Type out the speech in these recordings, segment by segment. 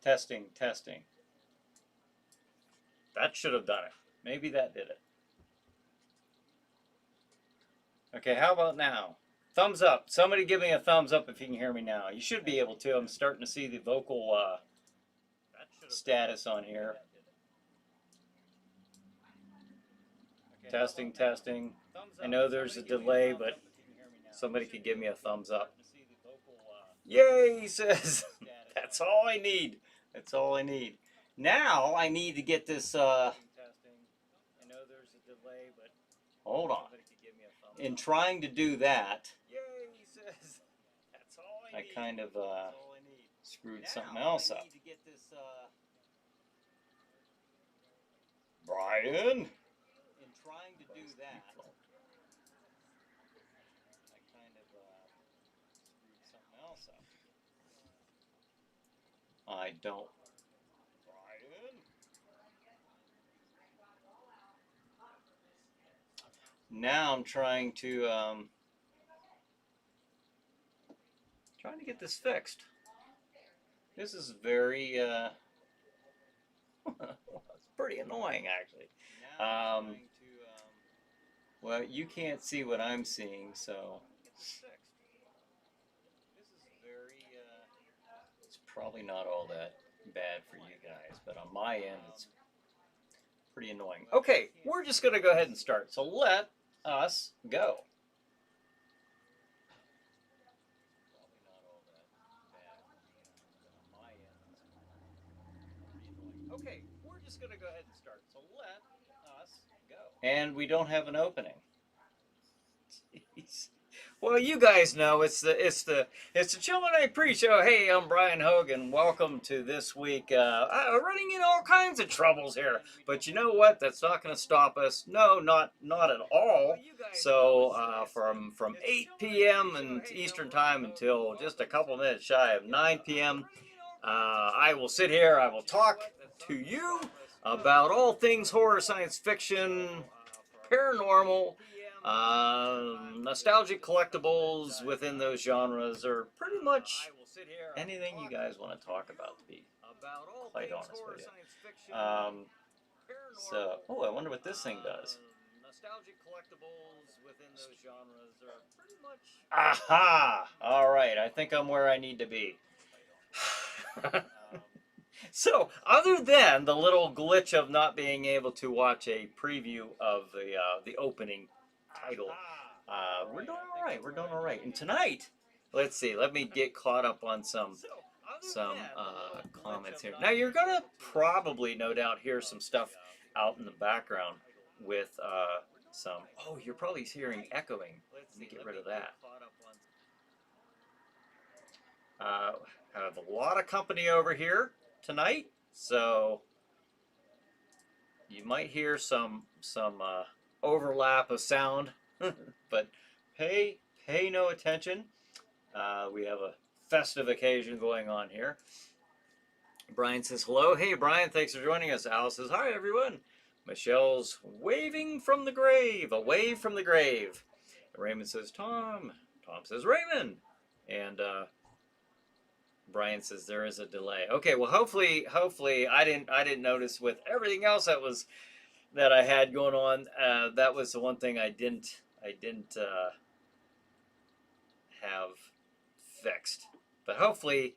Testing, testing. That should have done it. Maybe that did it. Okay, how about now? Thumbs up. Somebody give me a thumbs up if you can hear me now. You should be able to. I'm starting to see the vocal status on here. Testing, testing. I know there's a delay, but somebody could give me a thumbs up. Yay, he says. That's all I need. That's all I need. Now I need to get this. Hold on. In trying to do that, I kind of screwed something else up. Brian. In trying to do that, I kind of screwed something else up. I don't. Brian. Now I'm trying to get this fixed. This is very it's pretty annoying actually. Well, you can't see what I'm seeing, so it's probably not all that bad for you guys, but on my end it's pretty annoying. Okay, we're just gonna go ahead and start. So let us go. Okay, we're just gonna go ahead and start. So let us go. And we don't have an opening. Jeez. Well, you guys know it's the Chillin' Night Pre-Show. Hey, I'm Brian Hogan. Welcome to this week. Running into all kinds of troubles here, but you know what? That's not going to stop us. No, not at all. So from 8 p.m. and Eastern Time until just a couple minutes shy of 9 p.m., I will sit here. I will talk to you about all things horror, science fiction, paranormal. Nostalgic collectibles within those genres, or pretty much anything you guys want to talk about, to be quite honest with you. So, oh, I wonder what this thing does. Nostalgic collectibles within those genres are pretty much. Aha! All right, I think I'm where I need to be. So, other than the little glitch of not being able to watch a preview of the opening title, we're doing all right. We're doing all right. And tonight, let's see. Let me get caught up on some comments here. Now, you're gonna probably, no doubt, hear some stuff out in the background with some. Oh, you're probably hearing echoing. Let me get rid of that. I have a lot of company over here tonight, so you might hear some overlap of sound, but pay no attention. We have a festive occasion going on here. Brian says hello. Hey Brian, thanks for joining us. Al says hi everyone. Michelle's waving from the grave, a wave from the grave. Raymond says Tom. Tom says Raymond, and Brian says there is a delay. Okay, well hopefully I didn't notice with everything else that I had going on. That was the one thing I didn't have fixed. But hopefully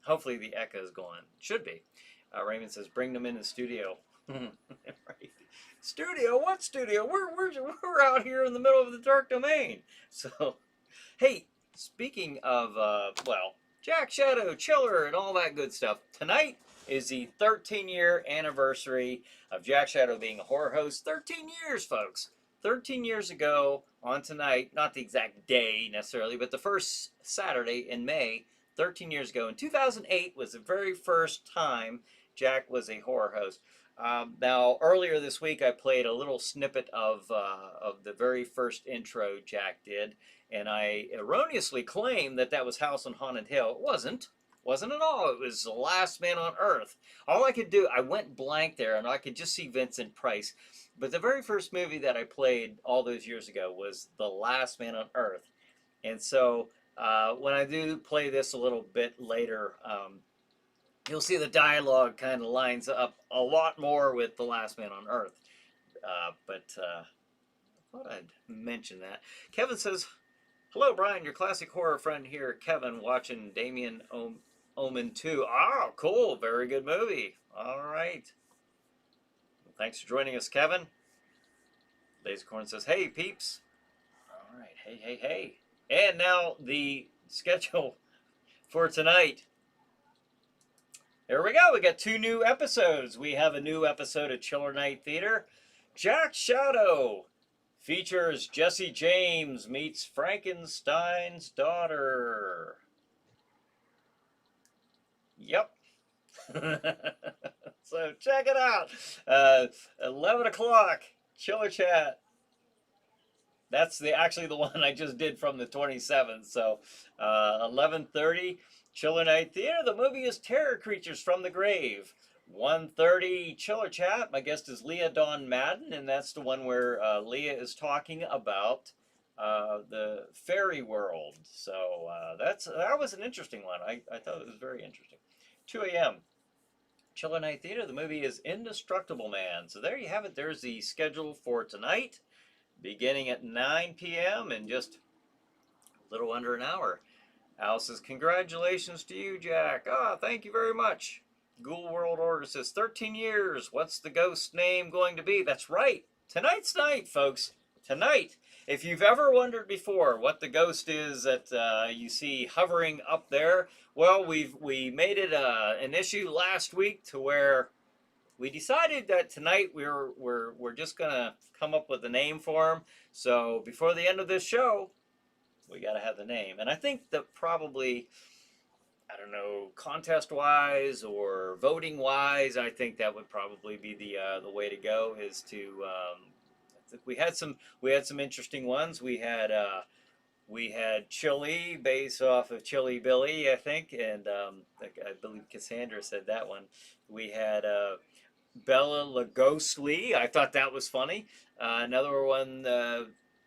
the echo is gone. Should be. Raymond says bring them in the studio. Right. Studio? What studio? We're out here in the middle of the dark domain. So, hey, speaking of well, Jack Shadow, Chiller, and all that good stuff. Tonight is the 13-year anniversary of Jack Shadow being a horror host. 13 years, folks. 13 years ago on tonight, not the exact day necessarily, but the first Saturday in May, 13 years ago. In 2008 was the very first time Jack was a horror host. Now, earlier this week, I played a little snippet of the very first intro Jack did, and I erroneously claimed that was House on Haunted Hill. It wasn't at all. It was The Last Man on Earth. All I could do, I went blank there, and I could just see Vincent Price. But the very first movie that I played all those years ago was The Last Man on Earth. And so when I do play this a little bit later, you'll see the dialogue kind of lines up a lot more with The Last Man on Earth. But I thought I'd mention that. Kevin says, "Hello, Brian, your classic horror friend here. Kevin, watching Damien Omen 2. Oh, cool. Very good movie. All right. Well, thanks for joining us, Kevin." Lasercorn says, "Hey, peeps." All right. Hey, hey, hey. And now the schedule for tonight. Here we go. We got 2 new episodes. We have a new episode of Chiller Night Theater. Jack Shadow features Jesse James meets Frankenstein's daughter. Yep. So check it out. 11 o'clock, Chiller Chat. That's actually the one I just did from the 27th. So 11:30, Chiller Night Theater. The movie is Terror Creatures from the Grave. 1:30, Chiller Chat. My guest is Leah Dawn Madden, and that's the one where Leah is talking about the fairy world. So that was an interesting one. I thought it was very interesting. 2 a.m. Chiller Night Theater. The movie is Indestructible Man. So there you have it. There's the schedule for tonight, beginning at 9 p.m. in just a little under an hour. Al says, "Congratulations to you, Jack." Ah, thank you very much. Ghoul World Order says, 13 years. What's the ghost name going to be? That's right. Tonight's night, folks. Tonight. If you've ever wondered before what the ghost is that you see hovering up there, well, we made it an issue last week to where we decided that tonight we're just gonna come up with a name for him. So before the end of this show, we got to have the name. And I think that probably, I don't know, contest wise or voting wise, I think that would probably be the way to go. Is to we had some interesting ones. We had Chili based off of Chili Billy, I think, and I believe Cassandra said that one. We had Bella Lugosly. I thought that was funny. Another one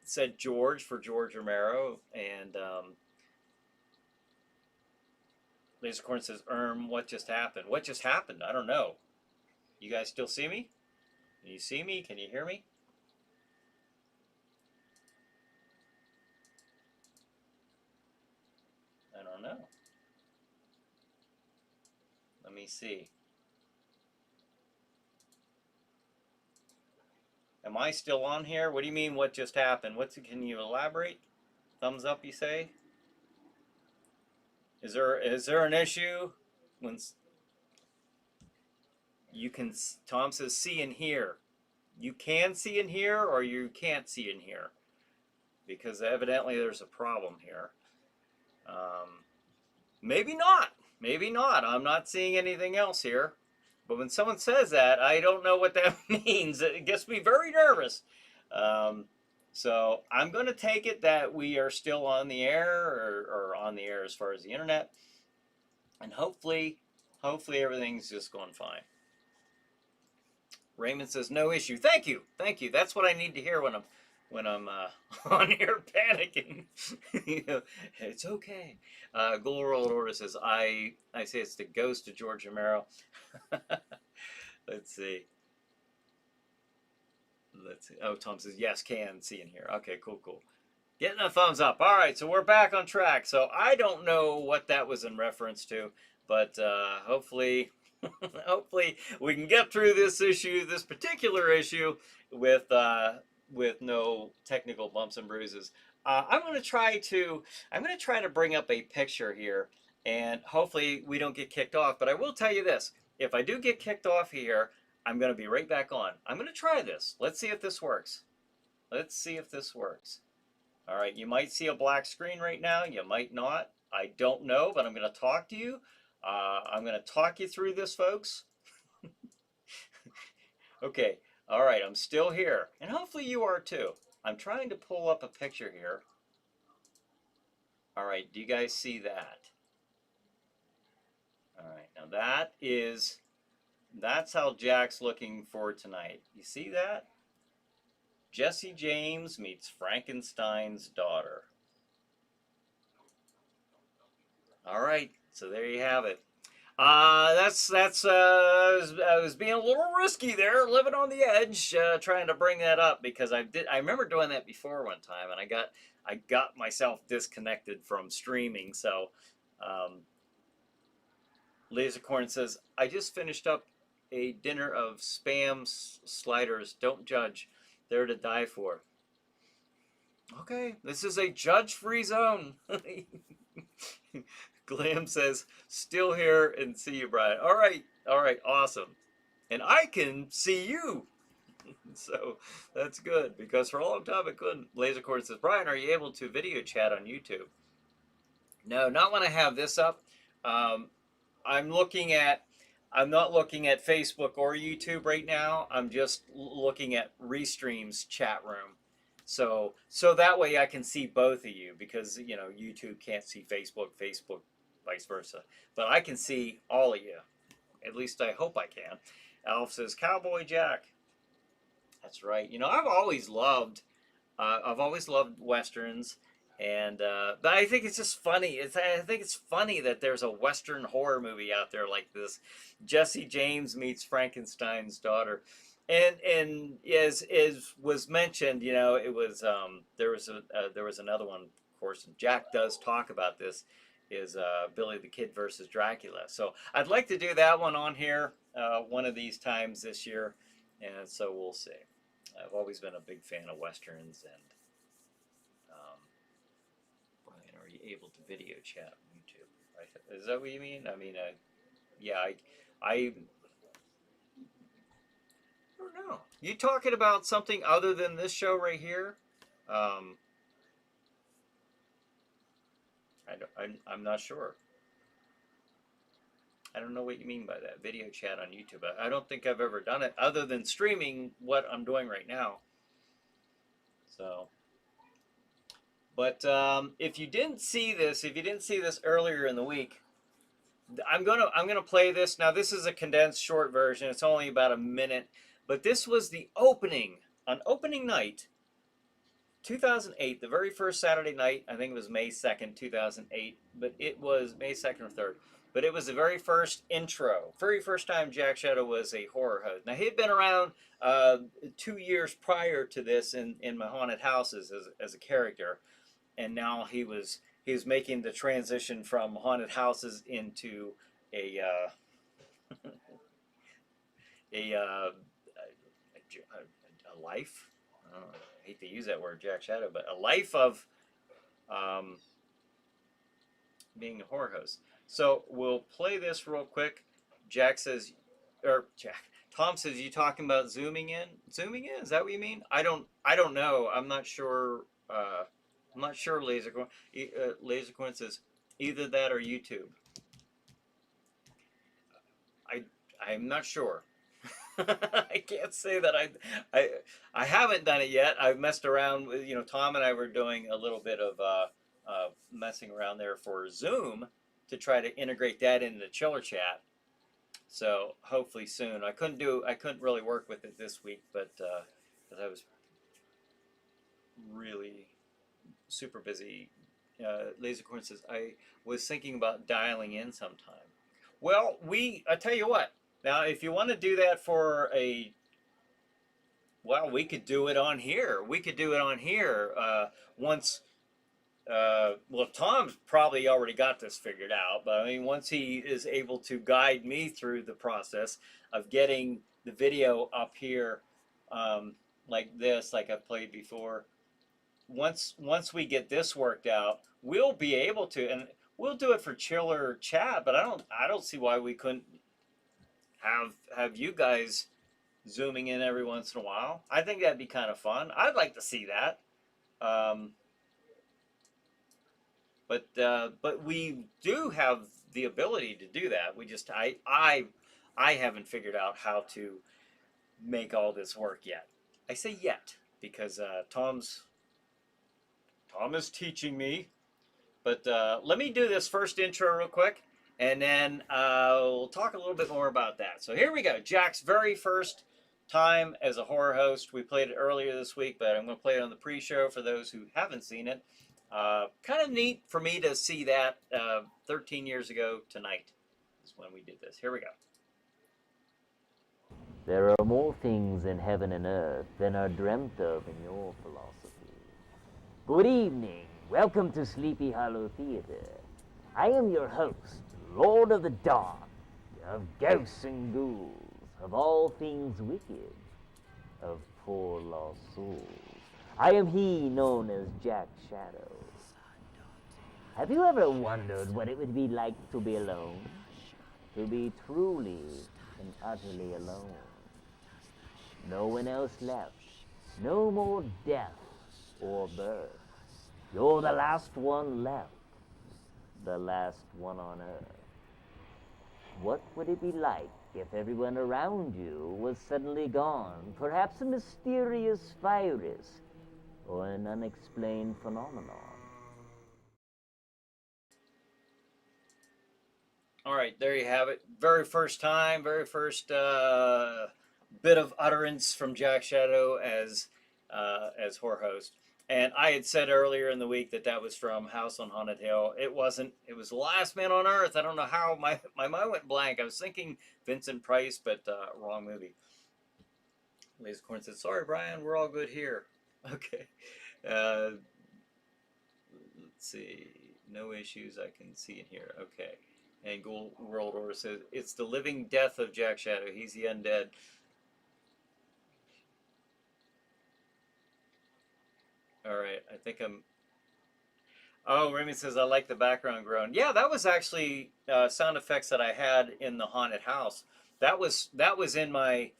said George for George Romero, and Lasercorn says, what just happened? What just happened? I don't know. You guys still see me? Can you see me? Can you hear me? I don't know. Let me see. Am I still on here? What do you mean, what just happened? Can you elaborate? Thumbs up, you say? Is there an issue when you can? Tom says see and hear. You can see and hear, or you can't see and hear, because evidently there's a problem here. Maybe not. Maybe not. I'm not seeing anything else here. But when someone says that, I don't know what that means. It gets me very nervous. So I'm going to take it that we are still on the air, or on the air as far as the internet, and hopefully everything's just going fine. Raymond says no issue. Thank you. That's what I need to hear when I'm on here panicking. It's okay. Ghoul World Order says I say it's the ghost of George Romero. Let's see. Oh, Tom says yes, can see and hear. Okay, cool. Getting a thumbs up. All right, so we're back on track. So I don't know what that was in reference to, but hopefully we can get through this particular issue, with no technical bumps and bruises. I'm going to try to bring up a picture here, and hopefully we don't get kicked off. But I will tell you this: if I do get kicked off here, I'm going to be right back on. I'm going to try this. Let's see if this works. All right, you might see a black screen right now. You might not. I don't know, but I'm going to talk to you. I'm going to talk you through this, folks. Okay. All right, I'm still here, and hopefully you are too. I'm trying to pull up a picture here. All right, do you guys see that? All right, now that's how Jack's looking for tonight. You see that? Jesse James meets Frankenstein's daughter. All right, so there you have it. I was being a little risky there, living on the edge, trying to bring that up because I remember doing that before one time, and I got myself disconnected from streaming. So, um, Lasercorn says I just finished up a dinner of spam sliders. Don't judge; they're to die for. Okay, this is a judge-free zone. Glam says, still here and see you, Brian. All right, awesome. And I can see you. So that's good because for a long time I couldn't. Lasercord says, Brian, are you able to video chat on YouTube? No, not when I have this up. Um, I'm looking at, I'm not looking at Facebook or YouTube right now. I'm just looking at Restream's chat room. So that way I can see both of you because YouTube can't see Facebook, Facebook vice versa. But I can see all of you. At least I hope I can. Alf says Cowboy Jack. That's right. I've always loved westerns, and but I think it's just funny. I think it's funny that there's a western horror movie out there like this. Jesse James meets Frankenstein's daughter, and as was mentioned, it was there was another one, of course. And Jack does talk about this. Is Billy the Kid versus Dracula. So I'd like to do that one on here one of these times this year, and so we'll see. I've always been a big fan of westerns, and Brian, are you able to video chat on YouTube? Is that what you mean? I mean, yeah, I don't know. You talking about something other than this show right here? Um, I'm not sure. I don't know what you mean by that. Video chat on YouTube. I don't think I've ever done it other than streaming what I'm doing right now. So, but if you didn't see this earlier in the week, I'm gonna play this now. This is a condensed short version. It's only about a minute, but this was the opening on opening night, 2008, the very first Saturday night. I think it was May 2nd, 2008, but it was May 2nd or 3rd. But it was the very first intro, very first time Jack Shadow was a horror host. Now he'd been around 2 years prior to this in my haunted houses as a character, and now he was making the transition from haunted houses into a a, uh, a life. I hate to use that word, Jack Shadow, but a life of um, being a horror host. So we'll play this real quick. Jack says, or Jack, Tom says, you talking about zooming in? Zooming in? Is that what you mean? I don't know. I'm not sure. I'm not sure. Lasercoin says either that or YouTube. I I'm not sure. I can't say that I I haven't done it yet. I've messed around with Tom and I were doing a little bit of messing around there for Zoom to try to integrate that into Chiller Chat. So hopefully soon. I couldn't really work with it this week, but because I was really super busy. Lasercorn says I was thinking about dialing in sometime. Well, I tell you what. Now, if you want to do that for we could do it on here. We could do it on here once. Well, Tom's probably already got this figured out, but I mean, once he is able to guide me through the process of getting the video up here, like this, like I've played before. Once we get this worked out, we'll be able to, and we'll do it for Chiller Chat. But I don't see why we couldn't have you guys zooming in every once in a while. I think that'd be kind of fun. I'd like to see that. Um, but we do have the ability to do that. We just I haven't figured out how to make all this work yet. I say yet because Tom is teaching me. But let me do this first intro real quick, and then we'll talk a little bit more about that. So here we go. Jack's very first time as a horror host. We played it earlier this week, but I'm going to play it on the pre-show for those who haven't seen it. Kind of neat for me to see that 13 years ago tonight. is when we did this. Here we go. There are more things in heaven and earth than are dreamt of in your philosophy. Good evening. Welcome to Sleepy Hollow Theater. I am your host, Lord of the Dark, of ghosts and ghouls, of all things wicked, of poor lost souls. I am he known as Jack Shadow. Have you ever wondered what it would be like to be alone? To be truly and utterly alone. No one else left. No more death or birth. You're the last one left. The last one on earth. What would it be like if everyone around you was suddenly gone? Perhaps a mysterious virus or an unexplained phenomenon. All right, there you have it. Very first time, very first bit of utterance from Jack Shadow as horror host. And I had said earlier in the week that that was from House on Haunted Hill. It wasn't. It was The Last Man on Earth. I don't know how my mind went blank. I was thinking Vincent Price, but wrong movie. Laser Corn said, "Sorry, Brian, we're all good here." Okay. Let's see. No issues I can see in here. Okay. And Ghoul World Order says, "It's the living death of Jack Shadow. He's the undead." All right. I think I'm... Oh, Remy says, "I like the background groan." Yeah, that was actually sound effects that I had in the haunted house. That was in my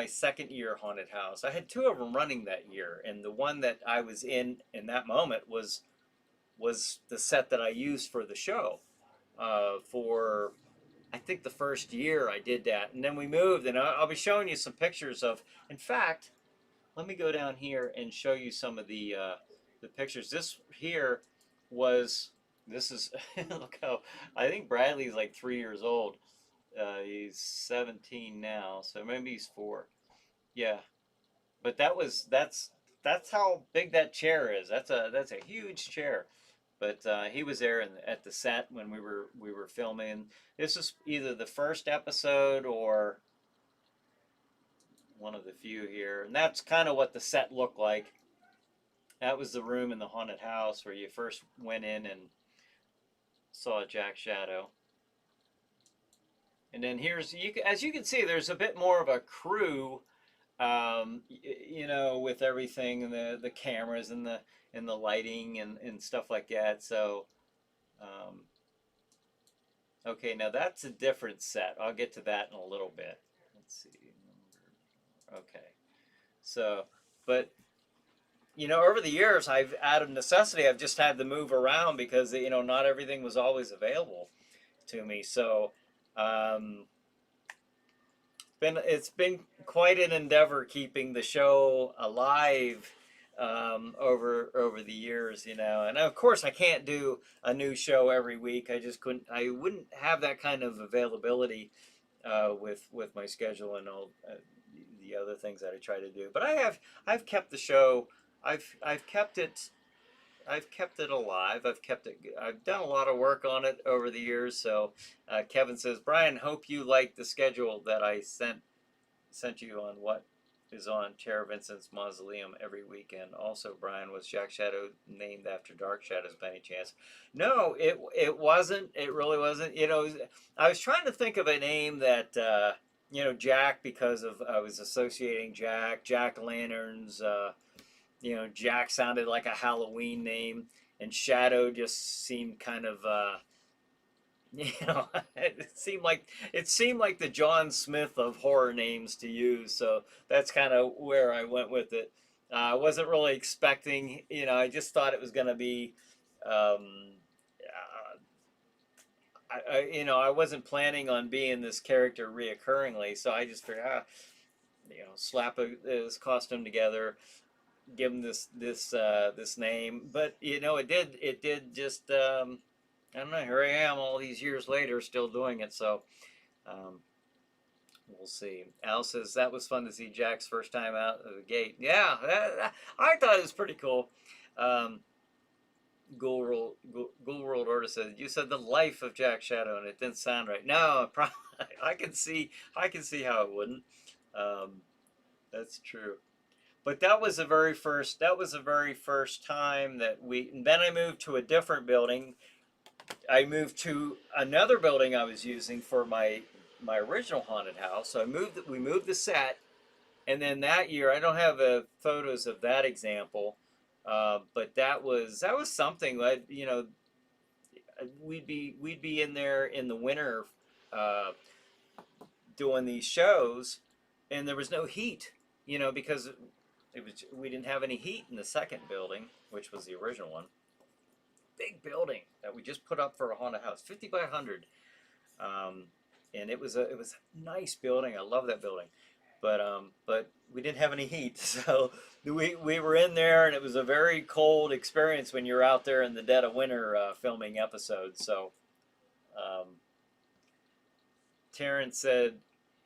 second year haunted house. I had two of them running that year, and the one that I was in that moment was the set that I used for the show. For I think the first year I did that, and then we moved, and I'll be showing you some pictures of. In fact, let me go down here and show you some of the pictures. This here was this is look how I think Bradley's like 3 years old. He's 17 now, so maybe he's 4. Yeah, but that's how big that chair is. That's a huge chair. But he was there at the set when we were filming. This is either the first episode or one of the few here, and that's kind of what the set looked like. That was the room in the haunted house where you first went in and saw Jack Shadow. And then here's as you can see, there's a bit more of a crew, with everything and the cameras and the lighting and stuff like that. So, okay, now that's a different set. I'll get to that in a little bit. Let's see. Okay, so, but over the years, out of necessity, I've just had to move around because not everything was always available to me. So, it's been quite an endeavor keeping the show alive over the years, and of course I can't do a new show every week. I wouldn't have that kind of availability with my schedule and all the other things that I try to do. But I've kept the show. I've kept it. I've kept it alive. I've done a lot of work on it over the years. So Kevin says, "Brian, hope you like the schedule that I sent you on what is on Chair Vincent's Mausoleum every weekend." Also, Brian, was Jack Shadow named after Dark Shadows by any chance? No, it wasn't. It really wasn't. I was trying to think of a name that Jack, because of I was associating Jack Lanterns. Jack sounded like a Halloween name, and Shadow just seemed kind of, it seemed like the John Smith of horror names to use. So that's kind of where I went with it. I wasn't really expecting, I just thought it was going to be, I wasn't planning on being this character reoccurringly. So I just figured, slap this costume together, give him this name. But it did just I don't know. Here I am all these years later, still doing it. So we'll see. Al says that was fun to see Jack's first time out of the gate. Yeah, I thought it was pretty cool. Ghoul World Order said you said the life of Jack Shadow and it didn't sound right. No, probably, I can see how it wouldn't. Um, that's true. But that was the very first. That was the very first time that we. And then I moved to a different building. I moved to another building I was using for my original haunted house. So I moved. We moved the set, and then that year I don't have photos of that example, but that was something. You know, we'd be in there in the winter, uh, doing these shows, and there was no heat. You know, because we didn't have any heat in the second building, which was the original one. Big building that we just put up for a haunted house, 50 by 100, um, and it was a nice building. I love that building, but we didn't have any heat, so we were in there, and it was a very cold experience when you're out there in the dead of winter filming episodes. So, um, Terrence said,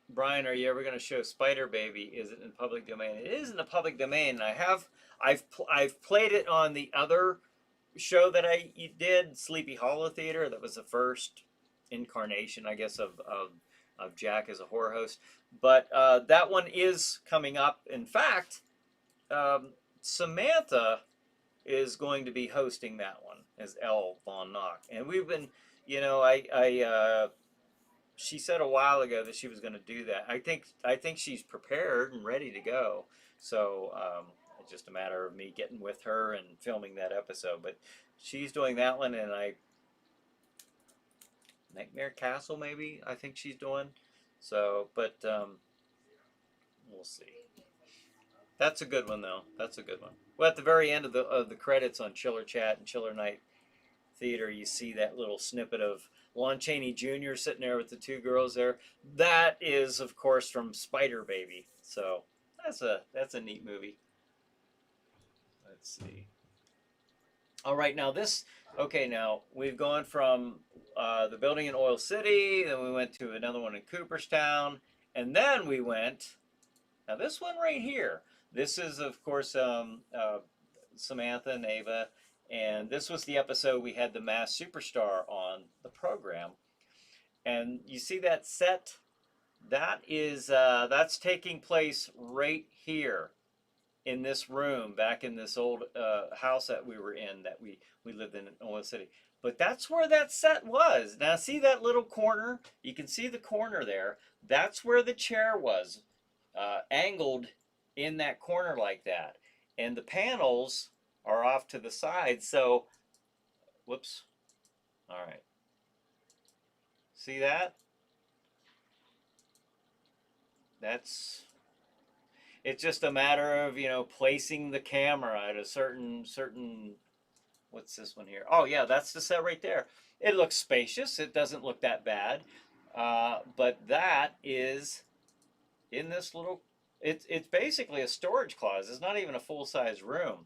Brian, are you ever going to show Spider Baby? Is it in public domain? It is in the public domain. I've played it on the other show that I did, Sleepy Hollow Theater. That was the first incarnation, I guess, of Jack as a horror host. But that one is coming up. In fact, Samantha is going to be hosting that one as Elle Von Nock, and we've been, she said a while ago that she was going to do that. I think she's prepared and ready to go. So it's just a matter of me getting with her and filming that episode. But she's doing that one, and Nightmare Castle maybe I think she's doing. So, but we'll see. That's a good one though. That's a good one. Well, at the very end of the credits on Chiller Chat and Chiller Night Theater, you see that little snippet of Lon Chaney Jr. sitting there with the two girls there. That is, of course, from Spider Baby. So that's a neat movie. Let's see. All right, now this. Okay, now we've gone from the building in Oil City, then we went to another one in Cooperstown, and then we went. Now this one right here. This is, of course, Samantha and Ava. And this was the episode we had the Masked Superstar on the program. And you see that set? That's taking place right here in this room, back in this old house that we were in, that we lived in Oil City. But that's where that set was. Now see that little corner? You can see the corner there. That's where the chair was, angled in that corner like that. And the panels are off to the side. So, whoops. All right. See that? It's just a matter of, placing the camera at a certain, what's this one here? Oh yeah, that's the set right there. It looks spacious. It doesn't look that bad. But that is in this little, it's basically a storage closet. It's not even a full-size room.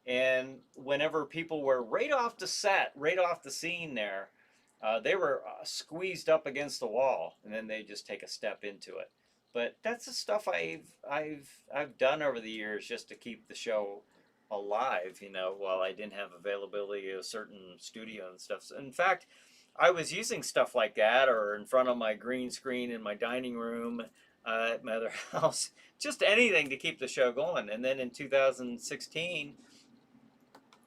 And whenever people were right off the set, right off the scene there, they were squeezed up against the wall, and then they just take a step into it. But that's the stuff I've done over the years just to keep the show alive, while I didn't have availability of a certain studio and stuff. So in fact, I was using stuff like that, or in front of my green screen in my dining room at my other house, just anything to keep the show going. And then in 2016.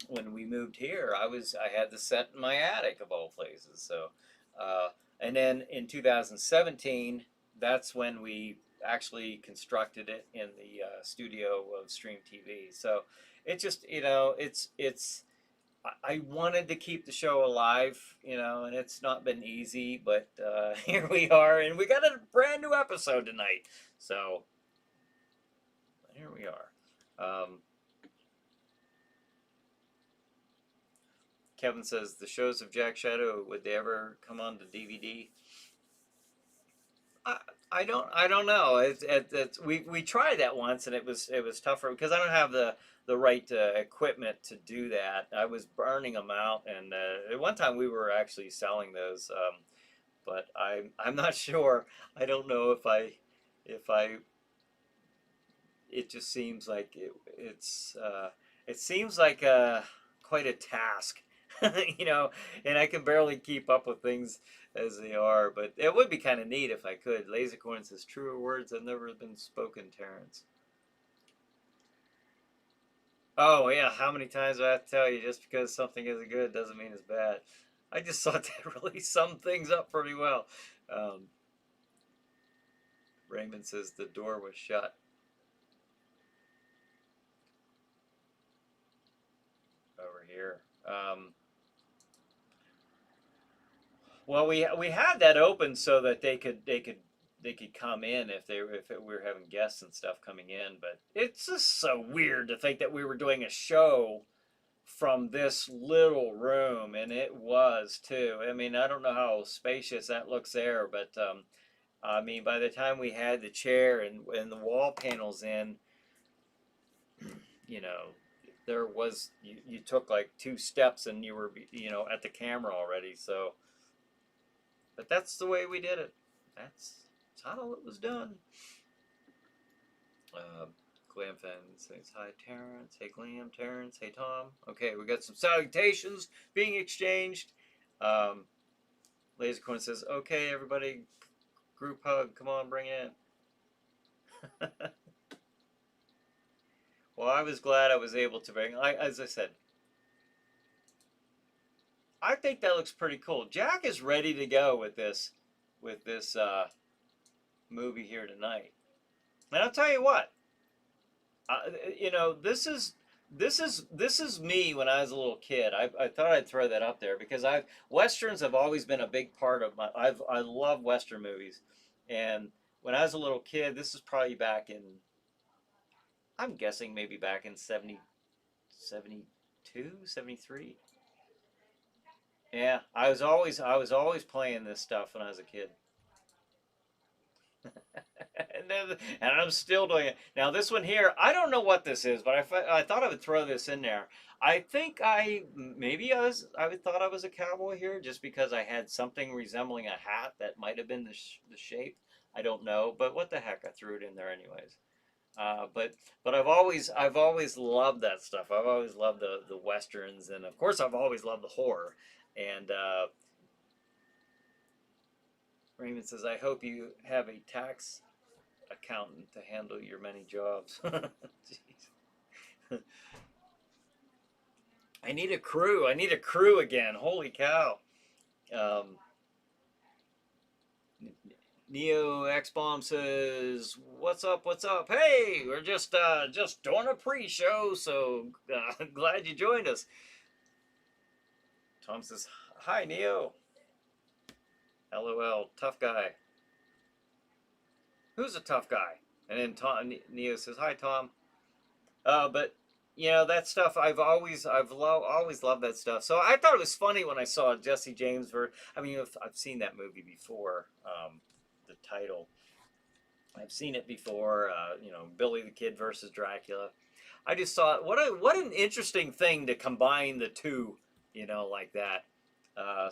When we moved here, I had the set in my attic of all places. So, and then in 2017, that's when we actually constructed it in the studio of Stream TV. So, it just I wanted to keep the show alive, and it's not been easy, but here we are, and we got a brand new episode tonight. So, here we are. Kevin says the shows of Jack Shadow, would they ever come on to DVD? I don't know. We tried that once, and it was tougher because I don't have the right equipment to do that. I was burning them out, and at one time we were actually selling those, but I'm not sure. I don't know if I. It just seems like it seems like quite a task you know, and I can barely keep up with things as they are. But it would be kind of neat if I could. Lasercorn says, "Truer words have never been spoken, Terrence." Oh yeah, how many times do I have to tell you? Just because something isn't good doesn't mean it's bad. I just thought that really summed things up pretty well. Um, Raymond says the door was shut. Over here. Well, we had that open so that they could come in we were having guests and stuff coming in, but it's just so weird to think that we were doing a show from this little room, and it was too. I mean, I don't know how spacious that looks there, but I mean, by the time we had the chair and the wall panels in, you know, there was you took like 2 steps and you were at the camera already. So, but that's the way we did it. That's how it was done. Glam fan says hi, Terrence. Hey, Glam, Terrence. Hey, Tom. Okay, we got some salutations being exchanged. Lasercorn says, okay, everybody, group hug. Come on, bring it in. Well, I was glad I was able to bring. As I said, I think that looks pretty cool. Jack is ready to go with this movie here tonight. And I'll tell you what, this is me when I was a little kid. I thought I'd throw that up there because westerns have always been a big part of I love western movies, and when I was a little kid, this is probably back in, I'm guessing maybe back in 70, 72, 73. Yeah, I was always playing this stuff when I was a kid. And I'm still doing it. Now this one here, I don't know what this is, but I thought I would throw this in there. I think maybe I thought I was a cowboy here just because I had something resembling a hat that might have been the shape. I don't know, but what the heck, I threw it in there anyways. But I've always loved that stuff. I've always loved the westerns, and of course I've always loved the horror. And Raymond says, I hope you have a tax accountant to handle your many jobs. I need a crew. I need a crew again. Holy cow. Um, Neo X Bomb says, "What's up? What's up? Hey, we're just doing a pre-show, so glad you joined us." Tom says, "Hi, Neo. LOL. Tough guy. Who's a tough guy?" And then Neo says, "Hi, Tom." But that stuff always loved that stuff. So I thought it was funny when I saw Jesse James. I mean, I've seen that movie before. The title, I've seen it before. Billy the Kid versus Dracula. I just thought what an interesting thing to combine the two, like that.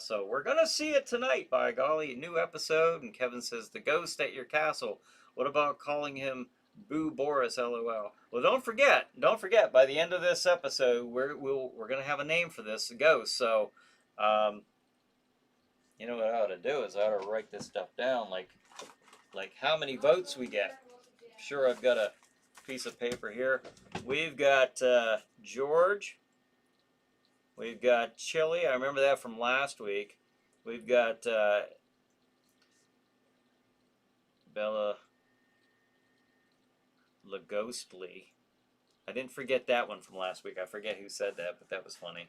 So we're gonna see it tonight. By golly, a new episode. And Kevin says the ghost at your castle. What about calling him Boo Boris? LOL. Well, don't forget. By the end of this episode, we're gonna have a name for this ghost. So, what I ought to do is I ought to write this stuff down, like how many votes we get. Sure, I've got a piece of paper here. We've got George. We've got Chili. I remember that from last week. We've got Bella Lagostly. I didn't forget that one from last week. I forget who said that, but that was funny.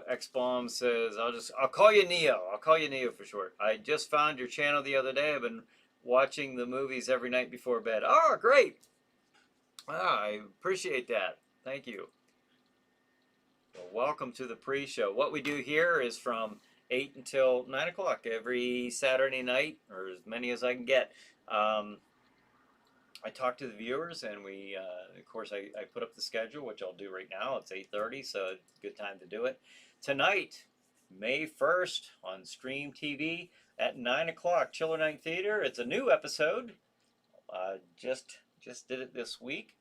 X-Bomb says, I'll call you Neo. I'll call you Neo for short. I just found your channel the other day. I've been watching the movies every night before bed. Oh, great. I appreciate that. Thank you. Well, welcome to the pre-show. What we do here is from 8 until 9 o'clock every Saturday night, or as many as I can get. I talk to the viewers, and of course, I put up the schedule, which I'll do right now. It's 8:30, so it's a good time to do it. Tonight, May 1st, on Stream TV at 9 o'clock, Chiller Night Theater. It's a new episode. Just did it this week.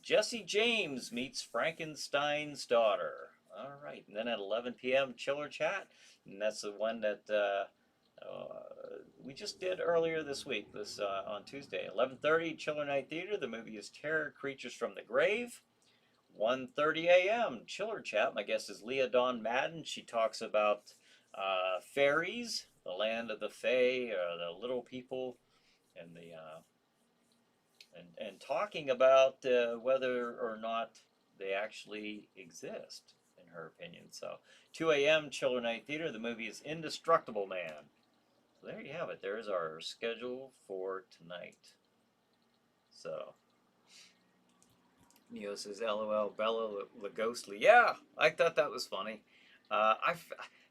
Jesse James meets Frankenstein's daughter. All right, and then at 11 p.m. Chiller Chat, and that's the one that we just did earlier this week. This on Tuesday, 11:30 Chiller Night Theater. The movie is Terror Creatures from the Grave. 1:30 a.m. Chiller Chat. My guest is Leah Dawn Madden. She talks about fairies, the land of the Fae, the little people, and the and talking about whether or not they actually exist, in her opinion. So 2 a.m. Chiller Night Theater. The movie is Indestructible Man. So there you have it. There's our schedule for tonight. So Neo says, "LOL, Bella Lugosly." Yeah, I thought that was funny.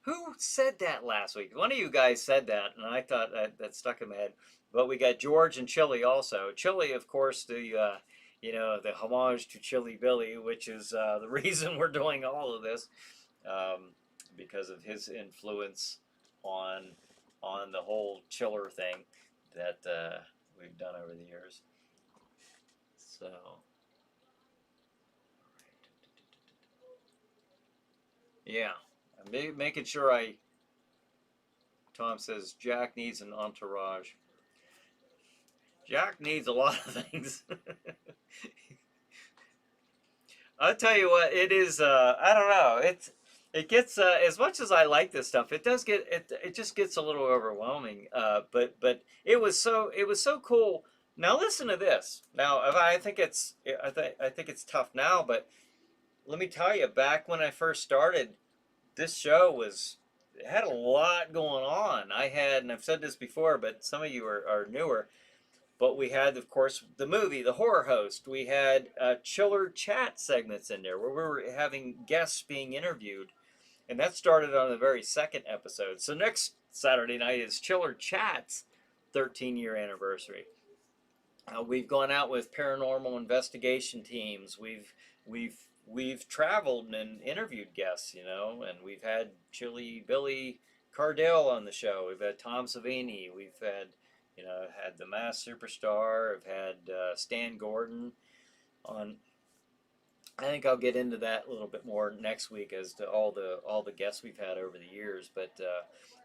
Who said that last week? One of you guys said that, and I thought that stuck in my head. But we got George and Chili also. Chili, of course, the the homage to Chili Billy, which is the reason we're doing all of this, because of his influence on the whole chiller thing that we've done over the years. So. Yeah, making sure Tom says Jack needs an entourage. Jack needs a lot of things. I'll tell you what, it is. I don't know. It gets as much as I like this stuff. It does get it just gets a little overwhelming. But it was so cool. Now listen to this. Now I think it's tough now, but let me tell you, back when I first started, this show it had a lot going on. And I've said this before, but some of you are newer, but we had, of course, the movie, The Horror Host. We had Chiller Chat segments in there where we were having guests being interviewed, and that started on the very second episode. So next Saturday night is Chiller Chat's 13-year anniversary. We've gone out with paranormal investigation teams. We've traveled and interviewed guests, and we've had Chili Billy Cardell on the show. We've had Tom Savini. We've had, had the Masked Superstar. I've had Stan Gordon on. I think I'll get into that a little bit more next week as to all the guests we've had over the years. But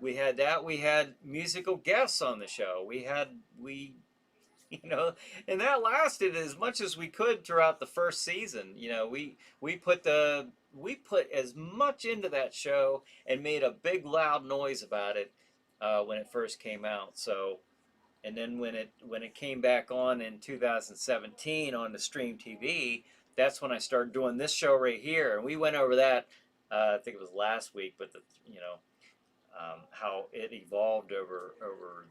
we had that. We had musical guests on the show. And that lasted as much as we could throughout the first season. We put as much into that show and made a big loud noise about it when it first came out. So, and then when it came back on in 2017 on the Stream TV, that's when I started doing this show right here. And we went over that. I think it was last week, but how it evolved over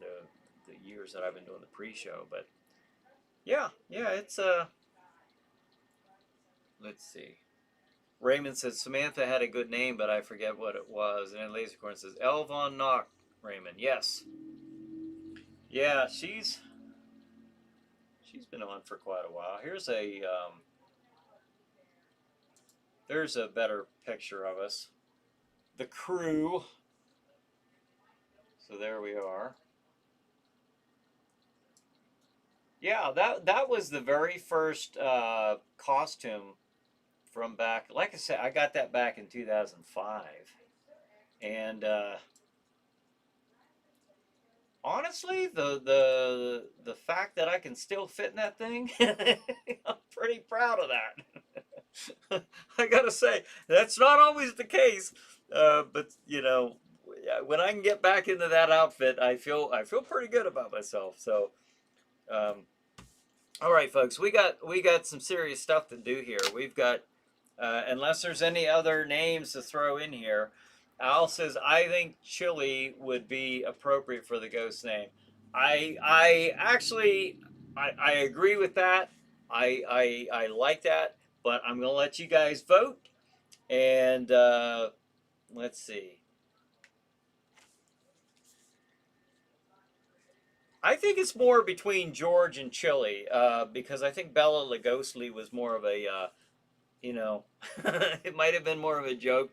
the years that I've been doing the pre-show. But yeah, it's let's see. Raymond says Samantha had a good name, but I forget what it was. And then Lasercorn says Elvon Knock. Raymond, yes, yeah, she's been on for quite a while. There's a better picture of us, the crew. So there we are. Yeah, that was the very first costume from back. Like I said, I got that back in 2005, and honestly, the fact that I can still fit in that thing, I'm pretty proud of that. I gotta say, that's not always the case, but when I can get back into that outfit, I feel pretty good about myself. So. All right, folks, we got some serious stuff to do here. We've got, unless there's any other names to throw in here, Al says, I think Chili would be appropriate for the ghost name. I actually agree with that. I like that, but I'm gonna let you guys vote, and let's see. I think it's more between George and Chili, because I think Bella Lugosly was more of a, it might have been more of a joke,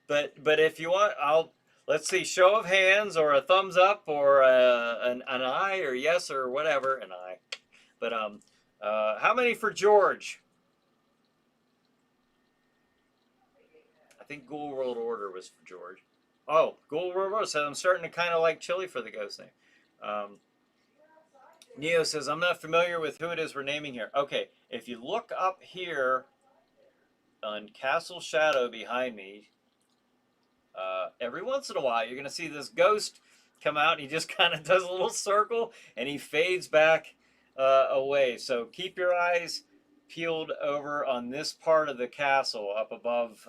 but if you want, let's see, show of hands or a thumbs up or an eye or yes or whatever, an eye. But how many for George? I think Ghoul World Order was for George. Oh, Ghoul World Order says I'm starting to kind of like Chili for the ghost name. Neo says I'm not familiar with who it is we're naming here. Okay, if you look up here on Castle Shadow behind me, every once in a while you're gonna see this ghost come out. And he just kind of does a little circle and he fades back away. So keep your eyes peeled over on this part of the castle up above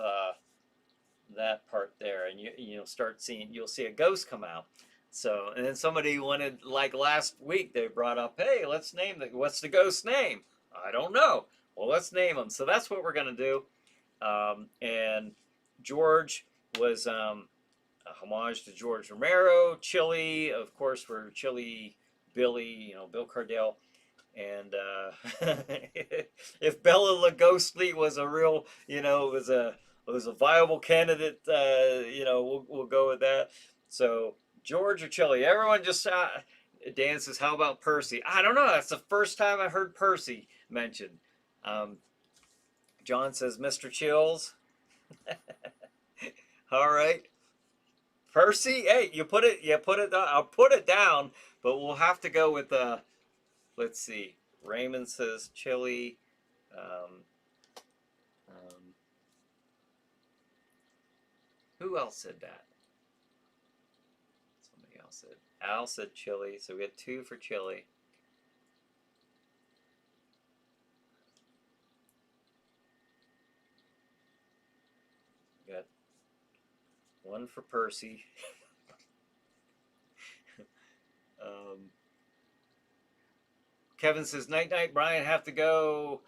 that part there, and you'll start seeing, you'll see a ghost come out. So, and then somebody wanted, like last week, they brought up, hey, let's name what's the ghost name? I don't know. Well, let's name them. So that's what we're gonna do. And George was a homage to George Romero. Chili, of course, for Chili Billy, Bill Cardell. And if Bella Lugosly was a real, was a viable candidate, we'll go with that. So George or Chili, everyone just Dan says, how about Percy? I don't know. That's the first time I heard Percy mentioned. John says, Mr. Chills. All right. Percy, hey, you put it down. I'll put it down, but we'll have to go with let's see. Raymond says Chili. Who else said that? Somebody else said. Al said Chili, so we had 2 for Chili. We got 1 for Percy. Kevin says, night, Brian, have to go.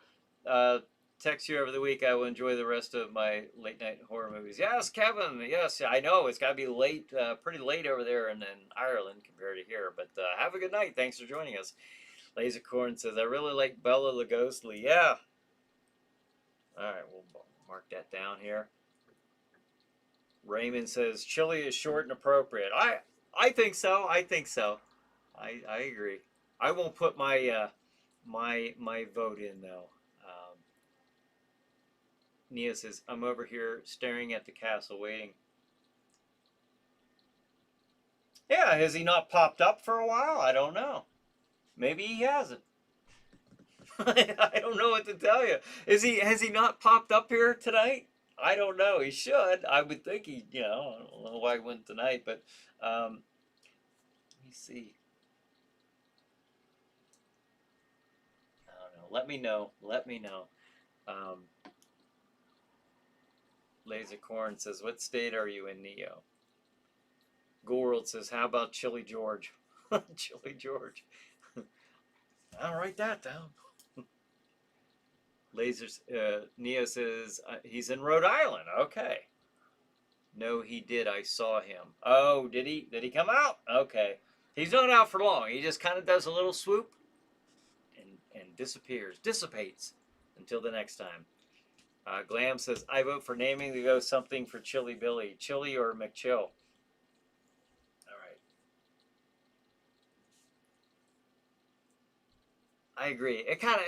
Text you over the week. I will enjoy the rest of my late night horror movies. Yes, Kevin. Yes, I know. It's got to be late, pretty late over there in Ireland compared to here. But have a good night. Thanks for joining us. Lasercorn says, I really like Bella Lugosly. Yeah. All right, we'll mark that down here. Raymond says, Chili is short and appropriate. I think so. I think so. I agree. I won't put my my vote in though. Nia says, I'm over here staring at the castle waiting. Yeah, has he not popped up for a while? I don't know. Maybe he hasn't. I don't know what to tell you. Has he not popped up here tonight? I don't know. He should. I would think he, I don't know why he went tonight, but let me see. I don't know. Let me know. Let me know. Lasercorn says, what state are you in, Neo? Goworld says, how about Chili George? Chili George. I'll write that down. Neo says, he's in Rhode Island. Okay. No, he did. I saw him. Oh, did he? Did he come out? Okay. He's not out for long. He just kind of does a little swoop and disappears, dissipates until the next time. Glam says, I vote for naming the ghost something for Chili Billy. Chili or McChill. All right. I agree. It kind of,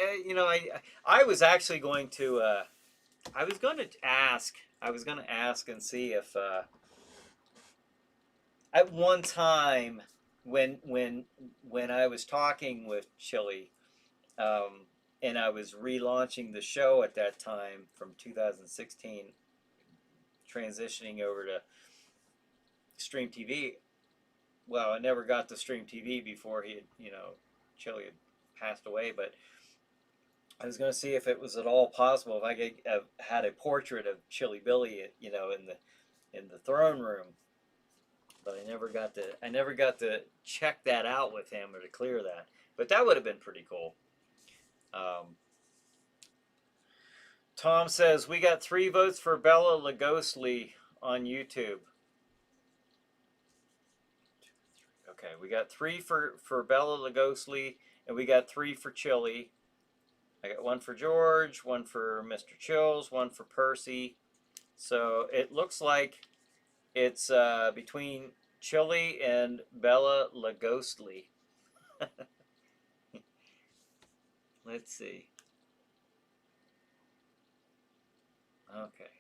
I was actually going to, I was going to ask and see if, at one time when I was talking with Chili, and I was relaunching the show at that time from 2016, transitioning over to Stream TV. Well, I never got to Stream TV before he had, Chili had passed away, but I was going to see if it was at all possible if I could have had a portrait of Chili Billy, in the throne room. But I never got to check that out with him or to clear that. But that would have been pretty cool. Tom says, we got 3 votes for Bella Lugosly on YouTube. Okay, we got 3 for Bella Lugosly, and we got 3 for Chili. I got 1 for George, 1 for Mr. Chills, 1 for Percy. So it looks like it's between Chili and Bella Lugosly. Let's see. Okay.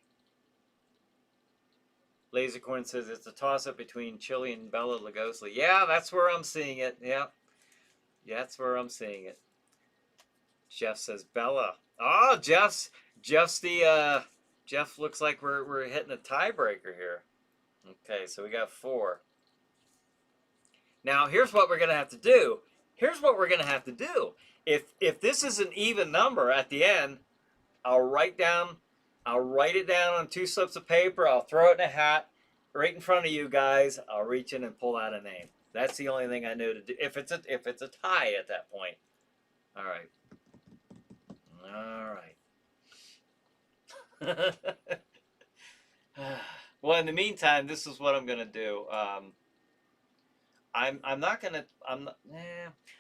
Lasercorn says it's a toss-up between Chili and Bella Lugosly. Yeah, that's where I'm seeing it. Yeah, that's where I'm seeing it. Jeff says Bella. Oh, Jeff's the Jeff looks like we're hitting a tiebreaker here. Okay, so we got 4. Now here's what we're gonna have to do. Here's what we're gonna have to do. If this is an even number at the end, I'll write it down on 2 slips of paper. I'll throw it in a hat right in front of you guys. I'll reach in and pull out a name. That's the only thing I know to do. If it's a tie at that point. All right. Well, in the meantime, this is what I'm gonna do. I'm not gonna.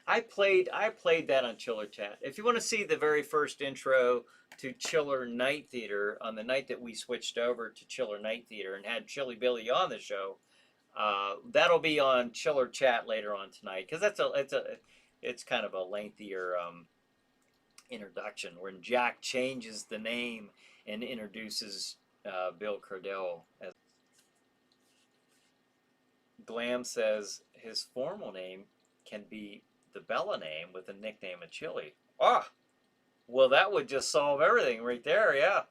I played that on Chiller Chat. If you want to see the very first intro to Chiller Night Theater on the night that we switched over to Chiller Night Theater and had Chilly Billy on the show, that'll be on Chiller Chat later on tonight, because it's kind of a lengthier introduction when Jack changes the name and introduces Bill Cordell. As Glam says his formal name can be the Bella name with the nickname of Chili. Ah, well, that would just solve everything right there. Yeah,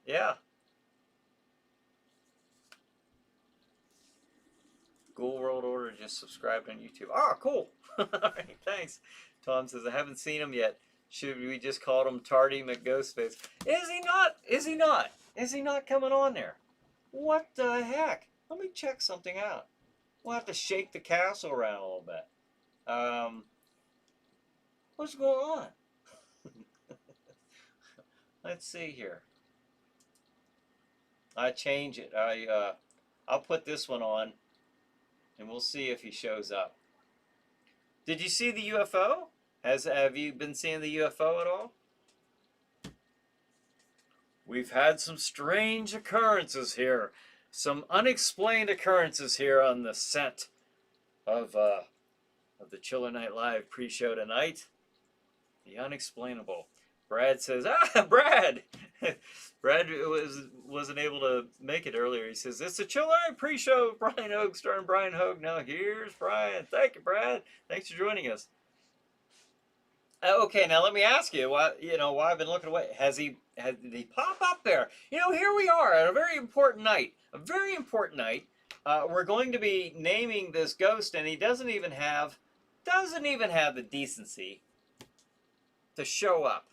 yeah. Ghoul World Order just subscribed on YouTube. Ah, cool. All right, thanks. Tom says I haven't seen him yet. Should we just call him Tardy McGhostface? Is he not? Is he not? Is he not coming on there? What the heck? Let me check something out. We'll have to shake the castle around a little bit. What's going on? Let's see here. I change it. I'll put this one on, and we'll see if he shows up. Did you see the UFO? Have you been seeing the UFO at all? We've had some strange occurrences here. Some unexplained occurrences here on the set of the Chiller Night Live pre-show tonight. The unexplainable. Brad says, Brad! Brad wasn't able to make it earlier. He says, it's the Chiller Night pre-show with Brian Hogue, starring Brian Hogue. Now here's Brian. Thank you, Brad. Thanks for joining us. Okay, now let me ask you, why I've been looking away. Did he pop up there? Here we are at a very important night. A very important night. We're going to be naming this ghost, and he doesn't even have the decency to show up.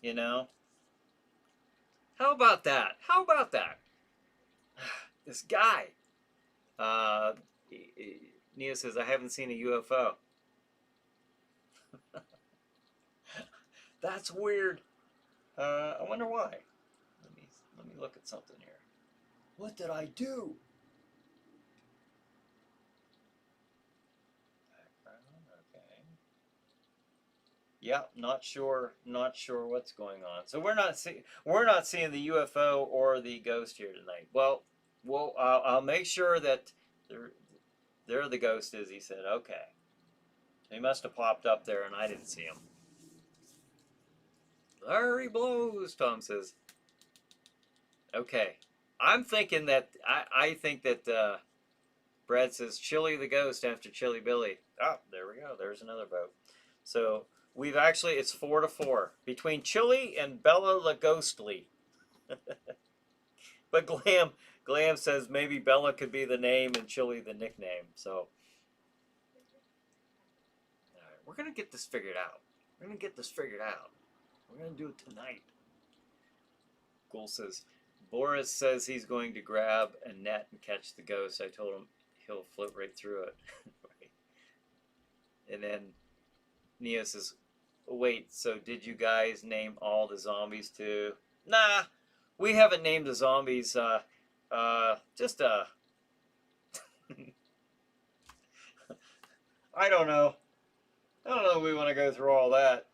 How about that? How about that? This guy. Neo says, I haven't seen a UFO. That's weird. I wonder why. Let me look at something here. What did I do? Background, okay. Yeah, not sure what's going on. So we're not seeing the UFO or the ghost here tonight. Well, I'll make sure that there the ghost is. He said, okay. He must have popped up there and I didn't see him. There he blows, Tom says. Okay. I'm thinking that, I think that Brad says Chili the ghost after Chilly Billy. Oh, there we go. There's another vote. So we've actually, it's 4-4 between Chili and Bella Lugosly. But Glam says maybe Bella could be the name and Chili the nickname. So all right, we're going to get this figured out. We're going to get this figured out. We're going to do it tonight. Ghoul says, Boris says he's going to grab a net and catch the ghost. I told him he'll float right through it. Right. And then Neo says, wait, so did you guys name all the zombies too? Nah, we haven't named the zombies. Just I don't know. I don't know if we want to go through all that.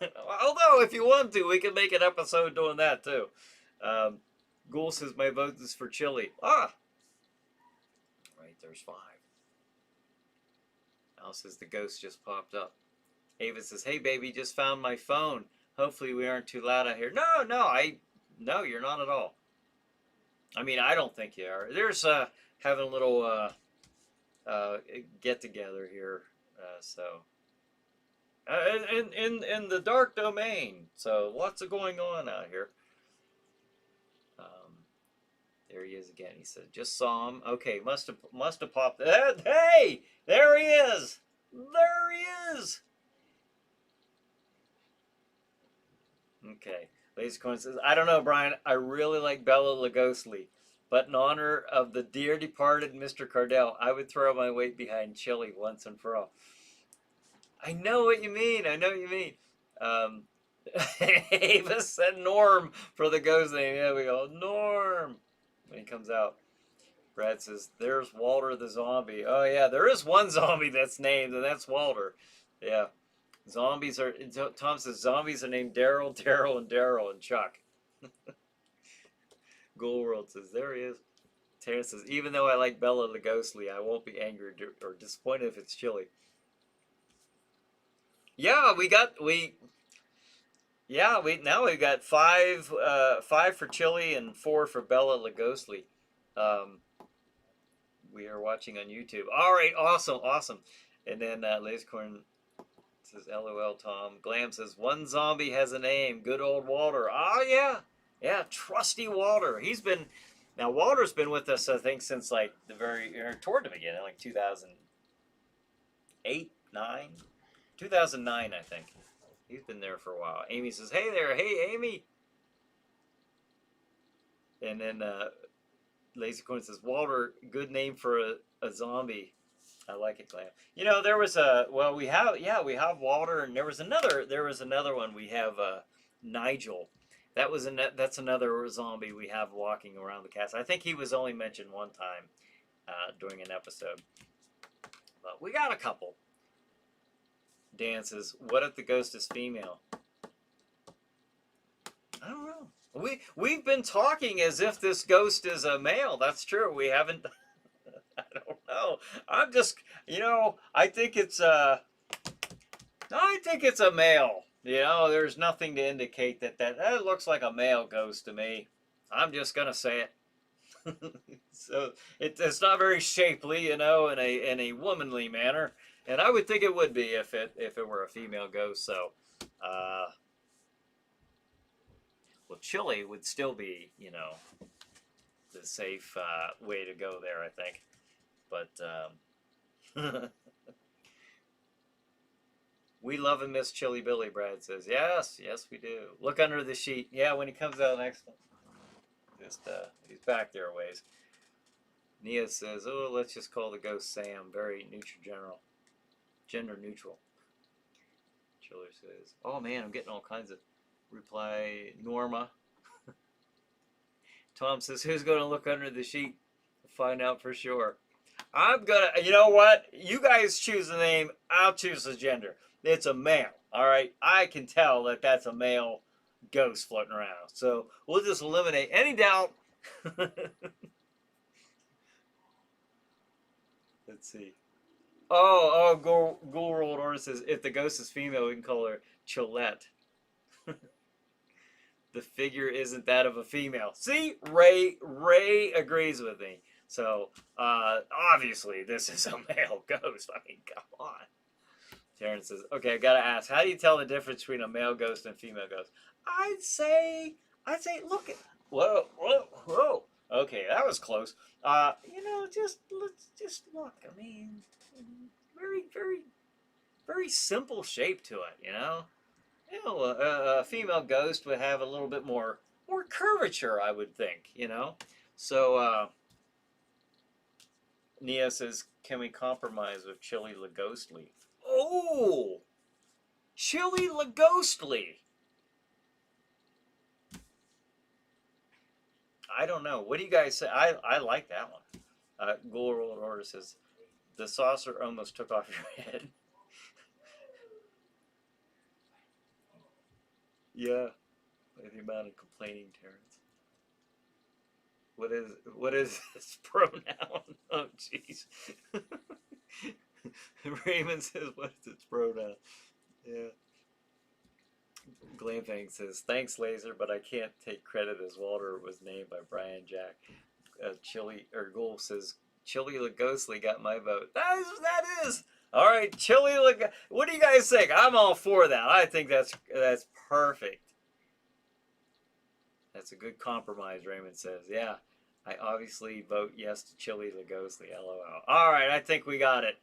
Although, if you want to, we can make an episode doing that too. Ghoul says my vote is for Chili. Ah! Right, there's 5. Al says the ghost just popped up. Ava says, hey baby, just found my phone. Hopefully we aren't too loud out here. No, you're not at all. I mean, I don't think you are. There's having a little get together here, so in the dark domain. So lots of going on out here. There he is again. He said, "Just saw him. Okay, must have popped. Hey, there he is. There he is." Okay. Lazy Coin says, "I don't know, Brian. I really like Bella Lugosly, but in honor of the dear departed Mr. Cardell, I would throw my weight behind Chili once and for all." I know what you mean. I know what you mean. Ava said Norm for the ghost name. Yeah, we go Norm when he comes out. Brad says, "There's Walter the zombie." Oh yeah, there is one zombie that's named, and that's Walter. Yeah, zombies are. Tom says zombies are named Daryl, Daryl, and Chuck. Ghoul World says, "There he is." Terrence says, "Even though I like Bella the Ghostly, I won't be angry or disappointed if it's Chili." Yeah, we now we've got five for Chili and 4 for Bella Lugosly. We are watching on YouTube. All right, awesome. And then Lasercorn says, "LOL, Tom." Glam says, "One zombie has a name. Good old Walter." Oh yeah, trusty Walter. Walter's been with us, I think, since like toward the beginning, like 2008, 9, 2009, I think. He's been there for a while. Amy says, "Hey there, hey Amy." And then Lasercorn says, "Walter, good name for a zombie." I like it, Glam. There was we have Walter, and there was another one. We have Nigel. That's another zombie we have walking around the cast. I think he was only mentioned one time during an episode, but we got a couple. Dan says, "What if the ghost is female?" I don't know. We've been talking as if this ghost is a male. That's true. We haven't. I don't know. I'm just, I think it's a male. There's nothing to indicate that looks like a male ghost to me. I'm just gonna say it. So it's not very shapely, in a womanly manner, and I would think it would be if it were a female ghost. So, well, Chili would still be, the safe way to go there, I think. But we love and miss Chili Billy, Brad says. Yes, we do. Look under the sheet. Yeah, when he comes out next one. He's back there a ways. Nia says, "Oh, let's just call the ghost Sam. Very gender neutral." Chiller says, "Oh man, I'm getting all kinds of reply." Norma. Tom says, "Who's going to look under the sheet to find out for sure?" I'm gonna. You know what? You guys choose the name. I'll choose the gender. It's a male. All right. I can tell that that's a male ghost floating around. So we'll just eliminate any doubt. Let's see. Ghoul World Order says, "If the ghost is female, we can call her Chillette." The figure isn't that of a female. See, Ray agrees with me. So obviously this is a male ghost. I mean, come on. Terrence says, "Okay, I gotta ask, how do you tell the difference between a male ghost and a female ghost?" I'd say, look at, whoa. Okay, that was close. Let's just look. I mean, very, very, very simple shape to it. A female ghost would have a little bit more curvature, I would think. So Nia says, "Can we compromise with Chili Lugosly?" Oh, Chili Lugosly. I don't know. What do you guys say? I like that one. Ghoul World Order says, "The saucer almost took off your head." Yeah. The amount of complaining, Terrence. What is this pronoun? Oh, jeez. Raymond says, "What is its pronoun?" Yeah. Glamfang says, "Thanks, Laser, but I can't take credit as Walter was named by Brian Jack." Chili or Ghoul says Chili the Ghostly got my vote. That is. All right, Chili. What do you guys think? I'm all for that. I think that's perfect. That's a good compromise, Raymond says. Yeah, I obviously vote yes to Chili the Ghostly. LOL. All right, I think we got it.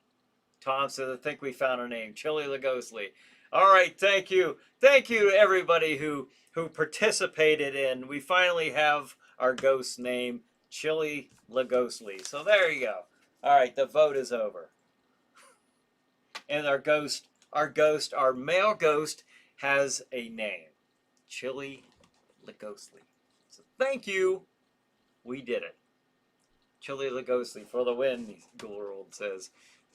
Tom says, I think we found our name, Chili the Ghostly. All right, thank you. Thank you to everybody who participated in. We finally have our ghost name, Chili the Ghostly. So there you go. All right, the vote is over. And our male ghost has a name, Chili the Ghostly. So thank you. We did it. Chili the Ghostly for the win, Gould says.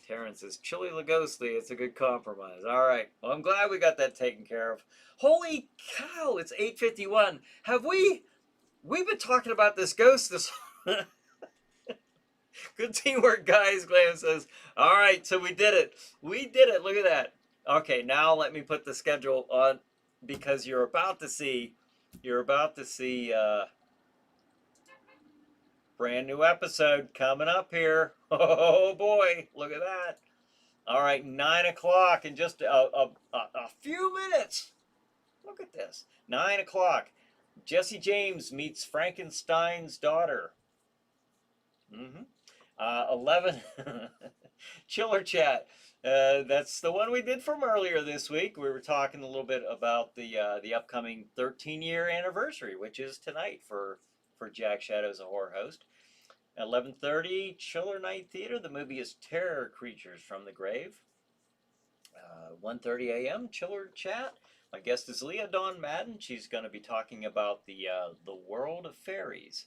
Terrence says, Chili the Ghostly, it's a good compromise. All right. Well, I'm glad we got that taken care of. Holy cow, it's 8:51. We've been talking about this ghost this... Good teamwork, guys, Glam says. All right, so we did it. We did it. Look at that. Okay, now let me put the schedule on because you're about to see brand new episode coming up here. Oh boy, look at that. All right, 9 o'clock in just a few minutes. Look at this. 9 o'clock. Jesse James meets Frankenstein's daughter. 11. Chiller Chat. That's the one we did from earlier this week. We were talking a little bit about the upcoming 13-year anniversary, which is tonight for Jack Shadow's a horror host. 11:30, Chiller Night Theater. The movie is Terror Creatures from the Grave. 1:30 a.m. Chiller Chat. My guest is Leah Dawn Madden. She's going to be talking about the world of fairies.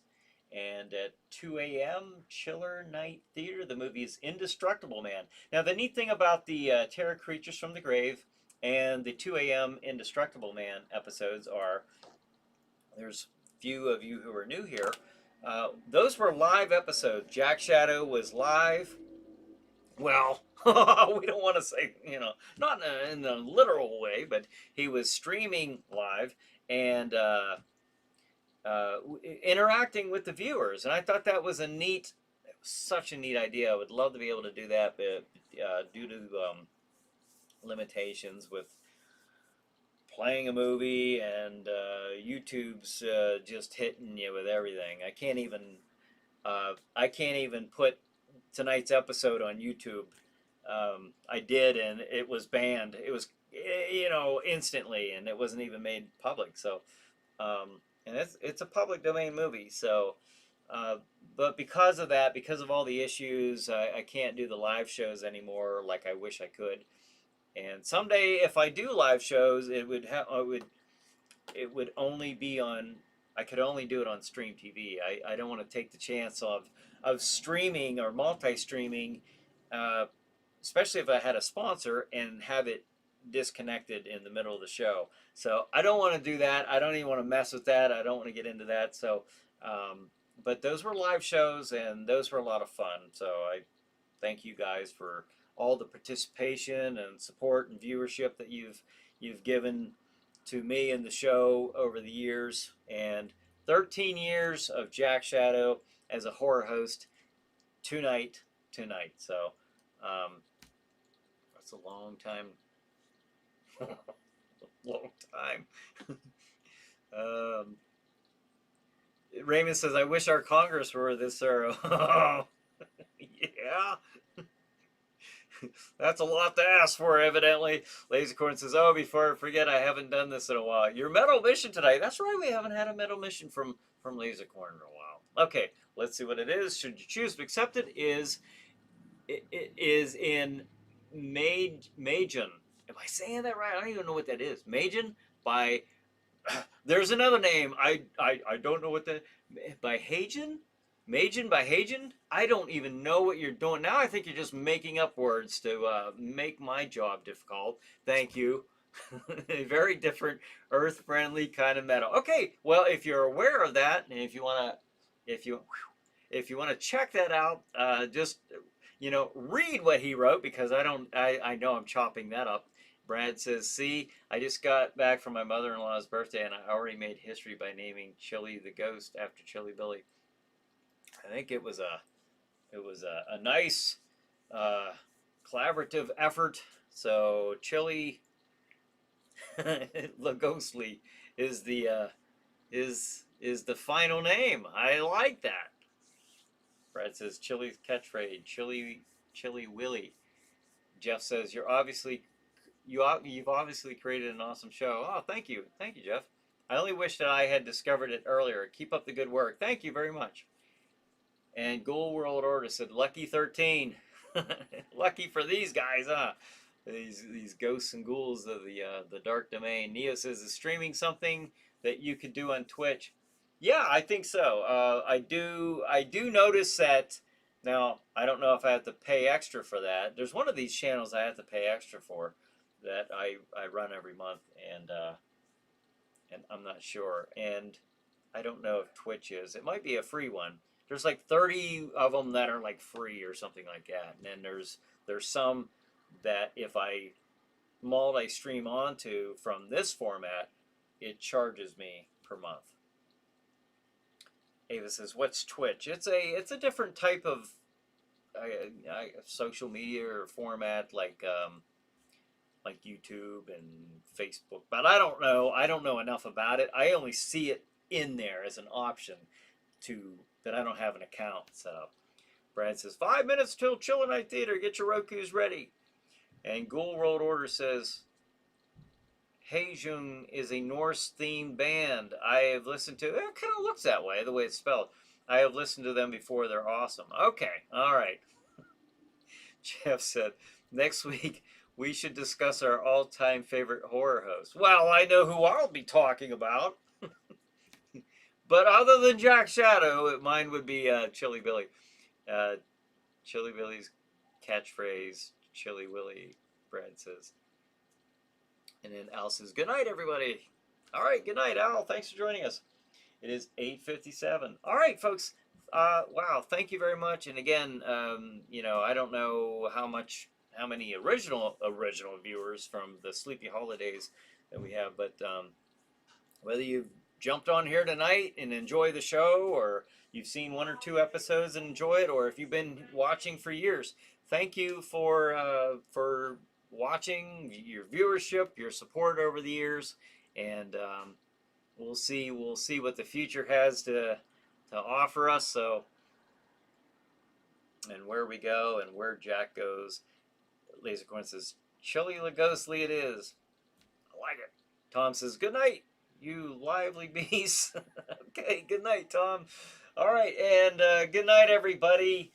And at 2 a.m. Chiller Night Theater. The movie is Indestructible Man. Now the neat thing about the Terror Creatures from the Grave and the 2 a.m. Indestructible Man episodes are, there's few of you who are new here. Those were live episodes. Jack Shadow was live. Well, we don't want to say, not in a literal way, but he was streaming live and interacting with the viewers. And I thought that was such a neat idea. I would love to be able to do that, but due to limitations with playing a movie and YouTube's just hitting you with everything. I can't even put tonight's episode on YouTube. I did, and it was banned. It was, instantly, and it wasn't even made public. So, and it's a public domain movie. So, but because of that, because of all the issues, I can't do the live shows anymore like I wish I could. And someday, if I do live shows, it would only be on. I could only do it on Stream TV. I don't want to take the chance of streaming or multi-streaming, especially if I had a sponsor and have it disconnected in the middle of the show. So I don't want to do that. I don't even want to mess with that. I don't want to get into that. So, but those were live shows and those were a lot of fun. So I thank you guys for all the participation and support and viewership that you've given to me and the show over the years, and 13 years of Jack Shadow as a horror host tonight. So that's a long time. Long time. Raymond says, I wish our Congress were this thorough. Yeah. That's a lot to ask for, evidently. Lasercorn says, oh, before I forget, I haven't done this in a while. Your metal mission tonight. That's right, we haven't had a metal mission from Lasercorn in a while. Okay, let's see what it is. Should you choose to accept it, it is in Majin. Am I saying that right? I don't even know what that is. Majin by, there's another name. I don't know what that, by Hagen? Majin by Hagen? I don't even know what you're doing. Now I think you're just making up words to make my job difficult. Thank you. A very different, earth-friendly kind of metal. Okay, well, if you're aware of that, and if you want to check that out, just read what he wrote, because I know I'm chopping that up. Brad says, see, I just got back from my mother-in-law's birthday, and I already made history by naming Chili the Ghost after Chili Billy. I think it was a nice collaborative effort. So Chili Ghostly is the is the final name. I like that. Brad says Chili's catchphrase, Chili Willy. Jeff says you've obviously created an awesome show. Oh, thank you, Jeff. I only wish that I had discovered it earlier. Keep up the good work. Thank you very much. And Ghoul World Order said lucky 13. Lucky for these guys, huh? These ghosts and ghouls of the dark domain. Neo says is streaming something that you could do on Twitch. Yeah, I think so. I do notice that. Now, I don't know if I have to pay extra for that. There's one of these channels I have to pay extra for that I run every month, and I'm not sure. And I don't know if Twitch is. It might be a free one. There's like 30 of them that are like free or something like that. And then there's some that if I multi-stream onto from this format, it charges me per month. Ava says, "What's Twitch?" It's a different type of social media or format like YouTube and Facebook. But I don't know enough about it. I only see it in there as an option that I don't have an account set up. Brad says, 5 minutes till Chiller Night Theater. Get your Rokus ready. And Ghoul World Order says, Heijung is a Norse-themed band. I have listened to it. It kind of looks that way, the way it's spelled. I have listened to them before. They're awesome. Okay, all right. Jeff said, next week we should discuss our all-time favorite horror host. Well, I know who I'll be talking about. But other than Jack Shadow, mine would be Chili Billy. Chili Billy's catchphrase, Chili Willy, Brad says. And then Al says, good night, everybody. All right, good night, Al. Thanks for joining us. It is 8:57. All right, folks. Wow, thank you very much. And again, I don't know how many original viewers from the Sleepy Holidays that we have, but whether you've jumped on here tonight and enjoy the show, or you've seen 1 or 2 episodes and enjoy it, or if you've been watching for years, thank you for watching, your viewership, your support over the years, and we'll see what the future has to offer us. So, and where we go and where Jack goes. Lasercorn says, Chili Ghostly it is. I like it. Tom says, good night, you lively beasts. Okay, good night, Tom. All right, and good night, everybody.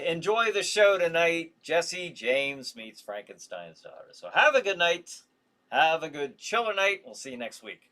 Enjoy the show tonight. Jesse James meets Frankenstein's daughter. So have a good night. Have a good chiller night. We'll see you next week.